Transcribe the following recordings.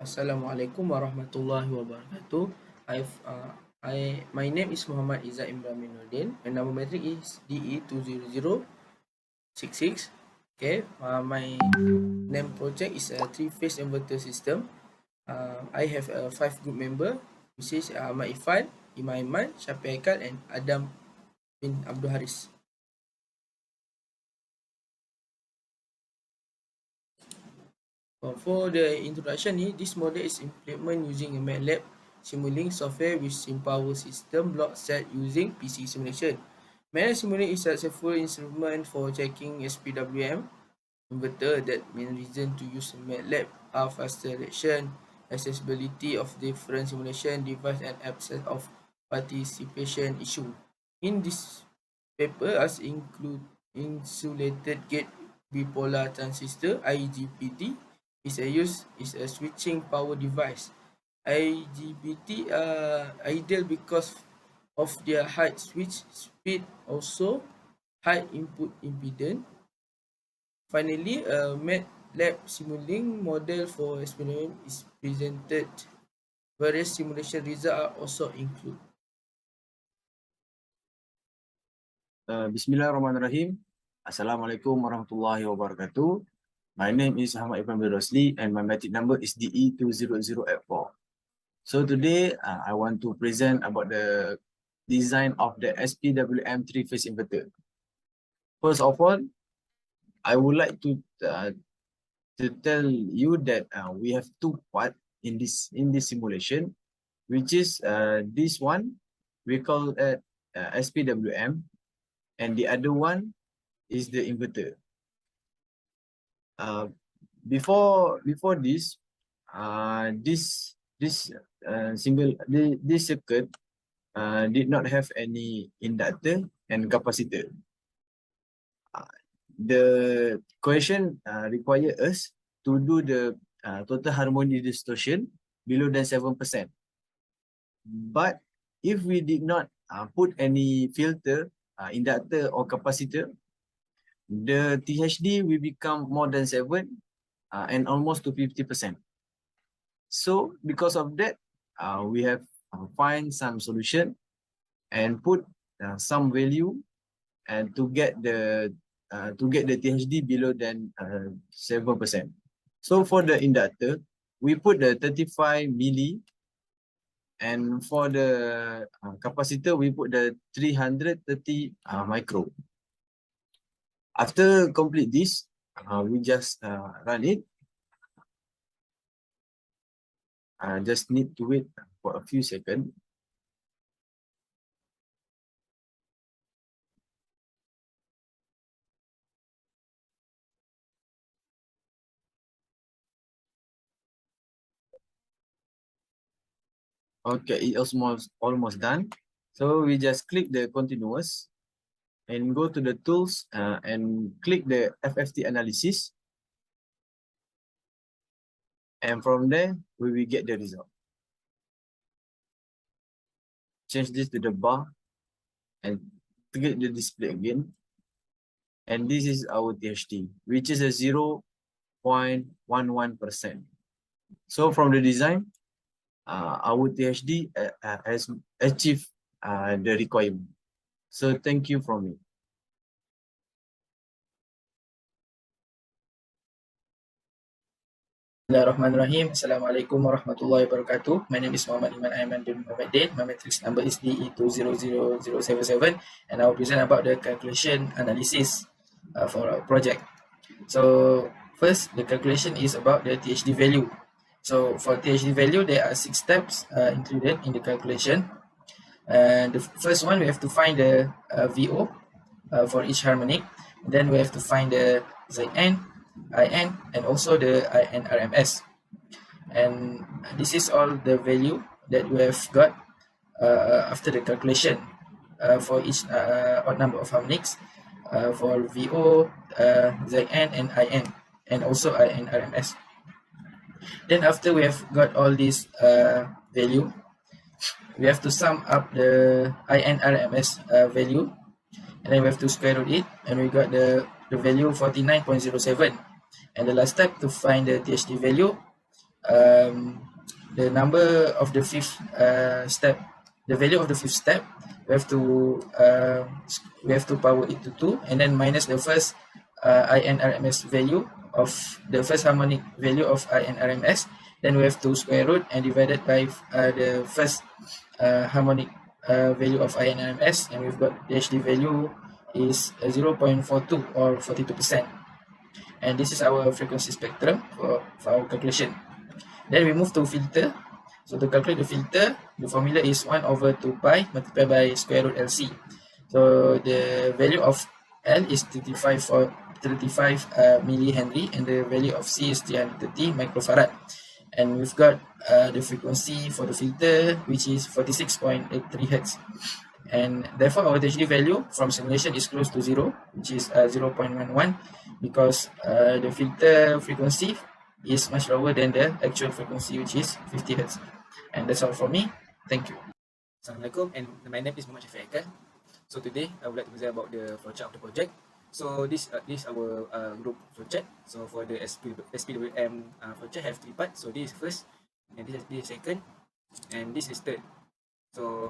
Assalamualaikum warahmatullahi wabarakatuh. My name is Muhammad Izzat Imranuddin. My number metric is DE20066. Okay, my name project is a three-phase inverter system. I have a 5 group member, which is Ahmad Ifan, Iman Iman, Syafiq Haikal, and Adam bin Abdul Haris. For the introduction, this model is implemented using a MATLAB simulating software with SimPower system block set using PC simulation. MATLAB simulation is a successful instrument for checking SPWM inverter. That main reason to use MATLAB are faster reaction, accessibility of different simulation device, and absence of participation issue. In this paper, as include insulated gate bipolar transistor (IGBT) is a switching power device. IGBT are ideal because of their high switch speed, also high input impedance. Finally, a MATLAB simulating model for experiment is presented. Various simulation results are also included. Bismillahirrahmanirrahim. Assalamualaikum warahmatullahi wabarakatuh. My name is Ahmad Ibn Rosli and my matric number is DE20004. So today I want to present about the design of the SPWM three-phase inverter. First of all, I would like to tell you that we have two parts in this simulation, which is this one we call it SPWM, and the other one is the inverter. Before this, this circuit did not have any inductor and capacitor. The question require us to do the total harmonic distortion below than 7%. But if we did not put any filter, inductor or capacitor, the THD will become more than 7 and almost to 50%. So because of that, we have find some solution and put some value and to get the THD below than 7%. So for the inductor, we put the 35 milli, and for the capacitor, we put the 330 micro. After complete this, we just run it. Just need to wait for a few seconds. Okay, it's almost done. So we just click the continuous and go to the tools and click the FFT analysis. And from there, we will get the result. Change this to the bar and click the display again. And this is our THD, which is a 0.11%. So from the design, our THD has achieved the requirement. So thank you from me. Bismillahirrahmanirrahim. Assalamualaikum warahmatullahi wabarakatuh. My name is Muhammad Iman bin Muhammadin. My matrix number is DE200077, and I will present about the calculation analysis for our project. So first, the calculation is about the THD value. So for THD value, there are 6 steps included in the calculation. The first one, we have to find the VO for each harmonic. Then we have to find the Zn, IN, and also the IN RMS. And this is all the value that we have got after the calculation for each odd number of harmonics for VO, Zn, and IN, and also IN RMS. Then after we have got all this value, we have to sum up the IN RMS value, and then we have to square root it, and we got the value 49.07. And the last step to find the THD value, the number of the fifth step, the value of the fifth step, we have to power it to 2, and then minus the first INRMS value of the first harmonic value of INRMS. Then we have to square root and divided by the first harmonic value of INRMS, and we've got the HD value is 0.42 or 42%. And this is our frequency spectrum for our calculation. Then we move to filter. So to calculate the filter, the formula is 1 over 2 pi multiplied by square root LC. So the value of L is 35 millihenry, and the value of C is 330 microfarad. And we've got the frequency for the filter, which is 46.83 Hz. And therefore our THD value from simulation is close to 0, which is 0.11, because the filter frequency is much lower than the actual frequency, which is 50 Hz. And that's all from me. Thank you. Assalamualaikum, and my name is Muhammad Shafiq Haikal. So today I would like to present about the flowchart of the project. So this is our group flowchart. So for the SPWM flowchart have 3 parts. So this is first, and this is second, and this is third. So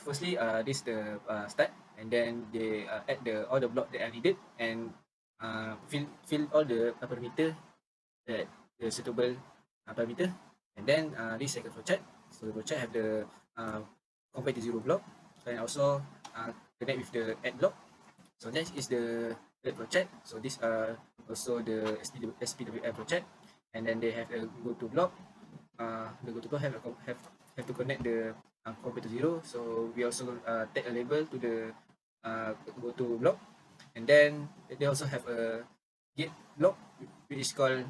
firstly, this is the start, and then they add all the block that are needed, and fill all the parameter that the suitable parameter, and then this second flowchart. So the flowchart have the compare to 0 block, and also connect with the add block. So next is the third flowchart. So this also the SPWM flowchart, and then they have a go to block. The go to block have to connect the compare to 0. So we also tag a label to the go to block, and then they also have a gate block, which is called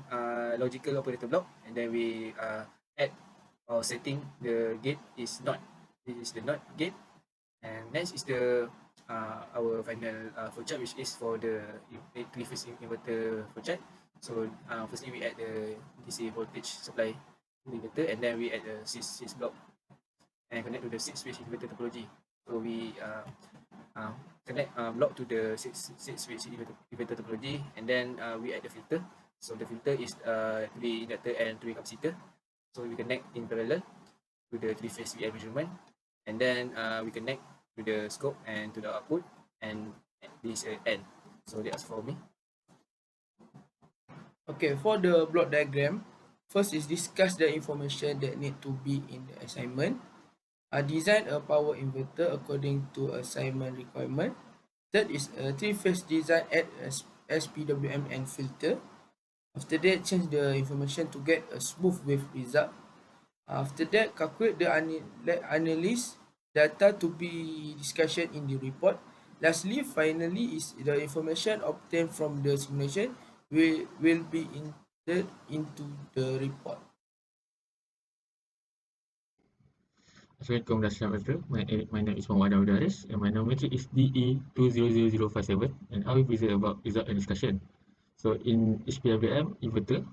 logical operator block, and then we add or setting the gate is not. This is the not gate, and next is the our final flowchart, which is for the three-phase inverter flowchart. So firstly we add the DC voltage supply to the inverter, and then we add the 6 block and connect to the 6-switch inverter topology. So we connect block to the 6-switch inverter topology, and then we add the filter. So the filter is 3 inductor and 3 capacitor. So we connect in parallel to the 3-phase VI measurement, and then we connect to the scope and to the output, and this is N. So that's for me. Okay, for the block diagram, first is discuss the information that need to be in the assignment. Design a power inverter according to assignment requirement. Third is a 3-phase design at SPWM and filter. After that, change the information to get a smooth wave result. After that, calculate the analysis data to be discussion in the report. Lastly, finally, is the information obtained from the simulation will be entered into the report. Assalamualaikum dan selamat datang. My name is Muhammad Awdaris, and my numerator is DE200057, and I will present about result and discussion. So in HPWM inverter,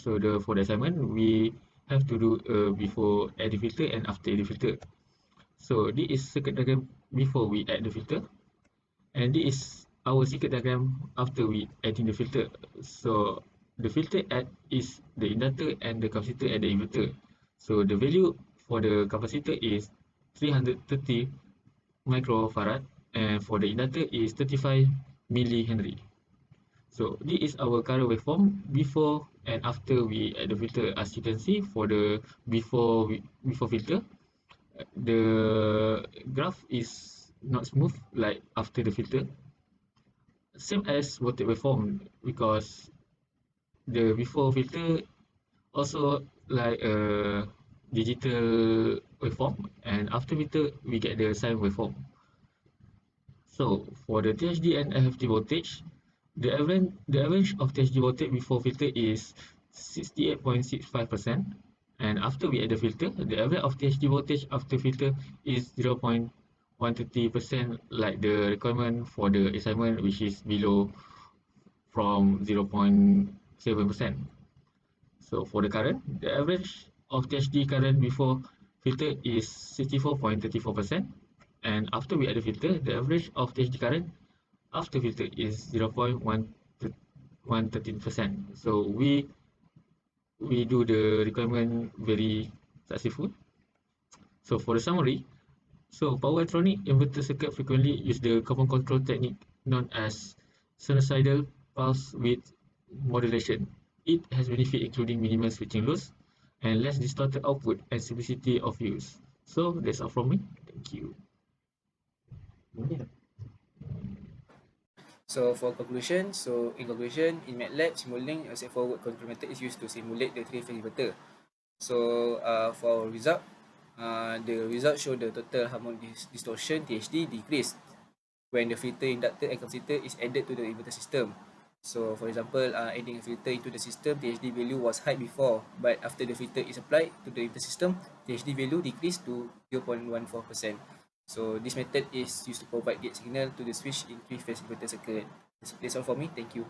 so for the assignment, we have to do before add the filter and after add the filter. So this is circuit diagram before we add the filter, and this is our circuit diagram after we adding the filter. So the filter add is the inductor and the capacitor at the inverter. So the value for the capacitor is 330 microfarad, and for the inductor is 35 millihenry. So this is our current waveform before and after we add the filter. As you can see, for the before filter, the graph is not smooth like after the filter. Same as voltage waveform, because the before filter also like a digital waveform, and after filter we get the sine waveform. So for the THD and FFT voltage, the average of THD voltage before filter is 68.65%, and after we add the filter, the average of THD voltage after filter is 0.130%, like the requirement for the assignment, which is below from 0.7%. So for the current, the average of THD current before filter is 64.34%, and after we add the filter, the average of THD current after filter is 0.113%. So we we do the requirement very successful. So for the summary, so power electronic inverter circuit frequently use the common control technique known as sinusoidal pulse width modulation. It has benefit including minimal switching loss and less distorted output and simplicity of use. So that's all from me. Thank you. So for conclusion, in MATLAB, Simulink, a straightforward control method is used to simulate the three-phase inverter. So for our result, the result show the total harmonic distortion THD decreased when the filter, inductor and capacitor is added to the inverter system. So for example, adding a filter into the system, THD value was high before, but after the filter is applied to the inverter system, THD value decreased to 0.14%. So this method is used to provide gate signal to the switch in three-phase inverter circuit. That's all for me. Thank you.